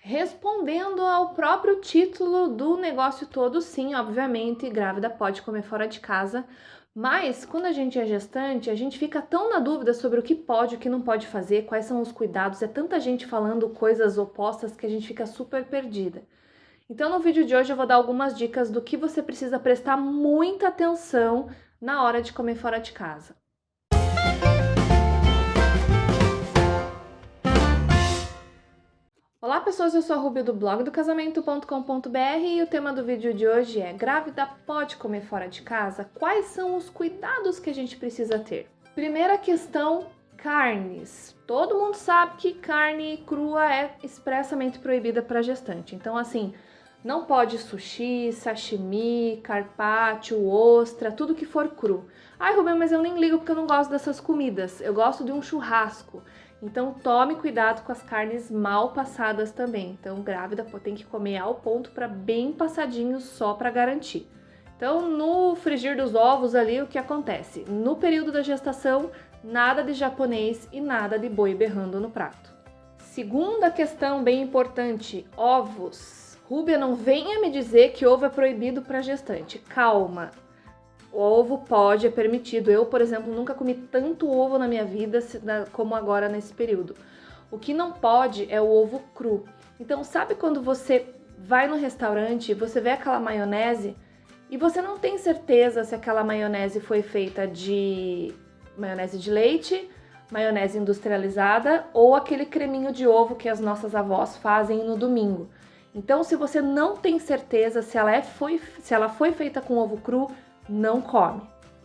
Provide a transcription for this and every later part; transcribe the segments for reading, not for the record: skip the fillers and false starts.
Respondendo ao próprio título do negócio todo, sim, obviamente, grávida pode comer fora de casa, mas quando a gente é gestante, a gente fica tão na dúvida sobre o que pode, o que não pode fazer, quais são os cuidados, é tanta gente falando coisas opostas que a gente fica super perdida. Então, no vídeo de hoje eu vou dar algumas dicas do que você precisa prestar muita atenção na hora de comer fora de casa. Olá pessoas, eu sou a Ruby do blog do casamento.com.br e o tema do vídeo de hoje é: grávida pode comer fora de casa? Quais são os cuidados que a gente precisa ter? Primeira questão, carnes. Todo mundo sabe que carne crua é expressamente proibida para gestante. Então assim, não pode sushi, sashimi, carpaccio, ostra, tudo que for cru. Ai, Ruben, mas eu nem ligo porque eu não gosto dessas comidas. Eu gosto de um churrasco. Então tome cuidado com as carnes mal passadas também. Então grávida tem que comer ao ponto para bem passadinho só para garantir. Então no frigir dos ovos ali o que acontece? No período da gestação, nada de japonês e nada de boi berrando no prato. Segunda questão bem importante, ovos. Rúbia, não venha me dizer que ovo é proibido para gestante. Calma. O ovo pode, é permitido. Eu, por exemplo, nunca comi tanto ovo na minha vida como agora nesse período. O que não pode é o ovo cru. Então, sabe quando você vai no restaurante e você vê aquela maionese e você não tem certeza se aquela maionese foi feita de maionese de leite, maionese industrializada ou aquele creminho de ovo que as nossas avós fazem no domingo. Então, se você não tem certeza se ela foi feita com ovo cru, não come.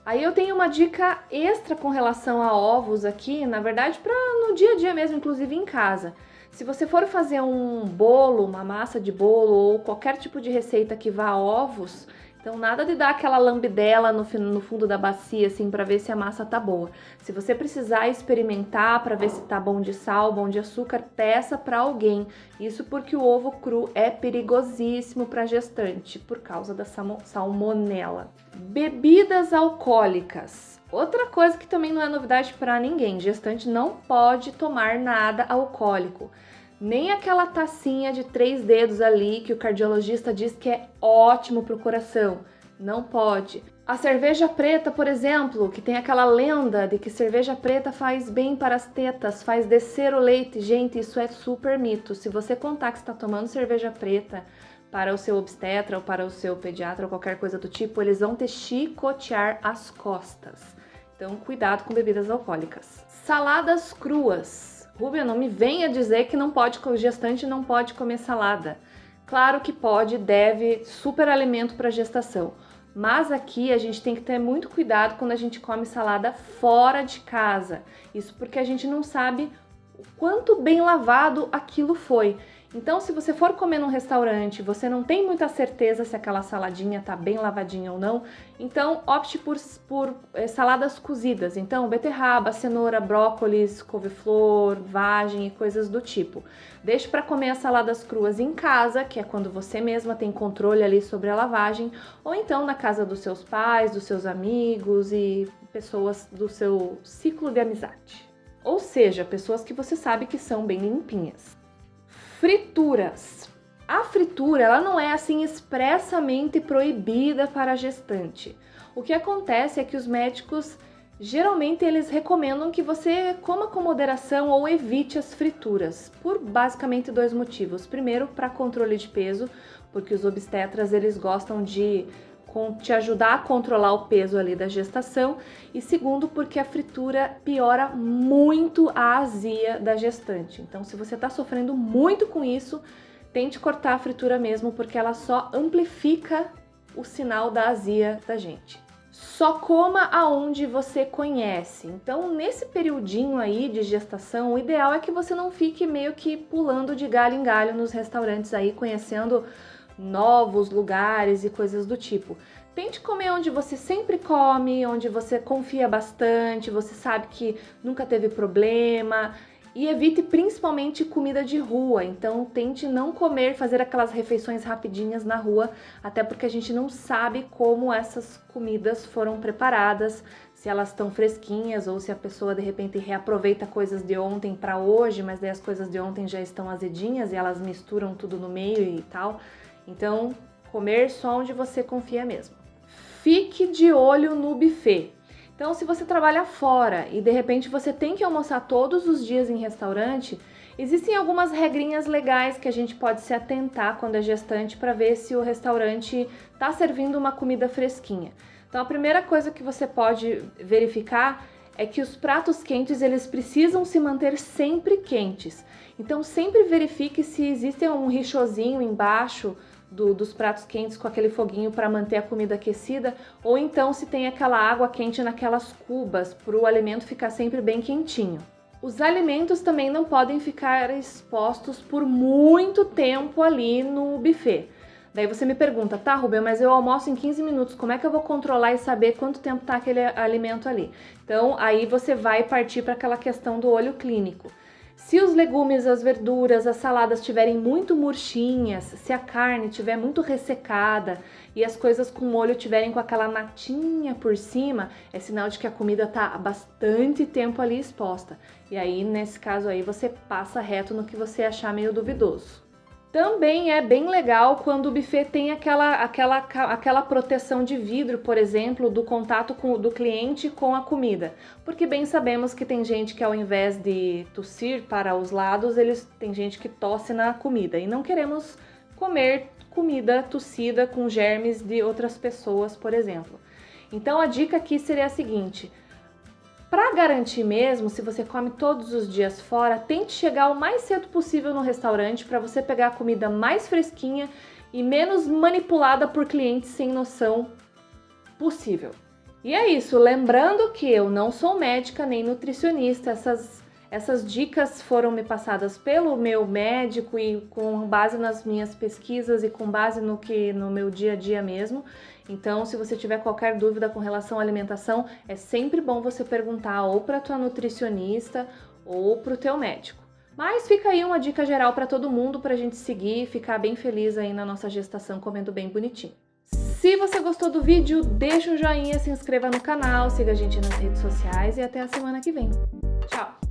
Aí eu tenho uma dica extra com relação a ovos aqui, na verdade, para no dia a dia mesmo, inclusive em casa. Se você for fazer um bolo, uma massa de bolo ou qualquer tipo de receita que vá a ovos, então nada de dar aquela lambidela no fundo da bacia assim para ver se a massa tá boa. Se você precisar experimentar para ver se tá bom de sal, bom de açúcar, peça para alguém. Isso porque o ovo cru é perigosíssimo para gestante por causa da salmonela. Bebidas alcoólicas. Outra coisa que também não é novidade para ninguém, gestante não pode tomar nada alcoólico. Nem aquela tacinha de 3 dedos ali que o cardiologista diz que é ótimo para o coração. Não pode. A cerveja preta, por exemplo, que tem aquela lenda de que cerveja preta faz bem para as tetas, faz descer o leite. Gente, isso é super mito. Se você contar que está tomando cerveja preta para o seu obstetra ou para o seu pediatra ou qualquer coisa do tipo, eles vão te chicotear as costas. Então, cuidado com bebidas alcoólicas. Saladas cruas. Rúbia, não me venha dizer que não pode, gestante não pode comer salada. Claro que pode, deve, super alimento para gestação. Mas aqui a gente tem que ter muito cuidado quando a gente come salada fora de casa. Isso porque a gente não sabe o quanto bem lavado aquilo foi. Então, se você for comer num restaurante, você não tem muita certeza se aquela saladinha tá bem lavadinha ou não, então opte por saladas cozidas. Então, beterraba, cenoura, brócolis, couve-flor, vagem e coisas do tipo. Deixe para comer as saladas cruas em casa, que é quando você mesma tem controle ali sobre a lavagem, ou então na casa dos seus pais, dos seus amigos e pessoas do seu ciclo de amizade. Ou seja, pessoas que você sabe que são bem limpinhas. Frituras. A fritura, ela não é assim expressamente proibida para a gestante. O que acontece é que os médicos, geralmente, eles recomendam que você coma com moderação ou evite as frituras, por basicamente 2 motivos. Primeiro, para controle de peso, porque os obstetras, eles gostam de te ajudar a controlar o peso ali da gestação, e segundo, porque a fritura piora muito a azia da gestante. Então, se você está sofrendo muito com isso, tente cortar a fritura mesmo, porque ela só amplifica o sinal da azia da gente. Só coma aonde você conhece. Então, nesse periodinho aí de gestação, o ideal é que você não fique meio que pulando de galho em galho nos restaurantes aí, conhecendo novos lugares e coisas do tipo. Tente comer onde você sempre come, onde você confia bastante, você sabe que nunca teve problema, e evite principalmente comida de rua. Então tente não fazer aquelas refeições rapidinhas na rua, até porque a gente não sabe como essas comidas foram preparadas, se elas estão fresquinhas ou se a pessoa de repente reaproveita coisas de ontem para hoje, mas daí as coisas de ontem já estão azedinhas e elas misturam tudo no meio e tal. Então, comer só onde você confia mesmo. Fique de olho no buffet. Então, se você trabalha fora e de repente você tem que almoçar todos os dias em restaurante, existem algumas regrinhas legais que a gente pode se atentar quando é gestante para ver se o restaurante está servindo uma comida fresquinha. Então, a primeira coisa que você pode verificar é que os pratos quentes, eles precisam se manter sempre quentes. Então, sempre verifique se existe um richozinho embaixo dos pratos quentes com aquele foguinho para manter a comida aquecida, ou então se tem aquela água quente naquelas cubas, para o alimento ficar sempre bem quentinho. Os alimentos também não podem ficar expostos por muito tempo ali no buffet. Daí você me pergunta, tá, Rubem, mas eu almoço em 15 minutos, como é que eu vou controlar e saber quanto tempo tá aquele alimento ali? Então, aí você vai partir para aquela questão do olho clínico. Se os legumes, as verduras, as saladas estiverem muito murchinhas, se a carne estiver muito ressecada e as coisas com molho estiverem com aquela natinha por cima, é sinal de que a comida está há bastante tempo ali exposta. E aí, nesse caso aí, você passa reto no que você achar meio duvidoso. Também é bem legal quando o buffet tem aquela proteção de vidro, por exemplo, do contato do cliente com a comida. Porque bem sabemos que tem gente que ao invés de tossir para os lados, tem gente que tosse na comida. E não queremos comer comida tossida com germes de outras pessoas, por exemplo. Então a dica aqui seria a seguinte: para garantir mesmo, se você come todos os dias fora, tente chegar o mais cedo possível no restaurante para você pegar a comida mais fresquinha e menos manipulada por clientes sem noção possível. E é isso, lembrando que eu não sou médica nem nutricionista, essas dicas foram me passadas pelo meu médico e com base nas minhas pesquisas e com base no meu dia a dia mesmo. Então, se você tiver qualquer dúvida com relação à alimentação, é sempre bom você perguntar ou para a tua nutricionista ou para o teu médico. Mas fica aí uma dica geral para todo mundo, para a gente seguir e ficar bem feliz aí na nossa gestação comendo bem bonitinho. Se você gostou do vídeo, deixa um joinha, se inscreva no canal, siga a gente nas redes sociais e até a semana que vem. Tchau!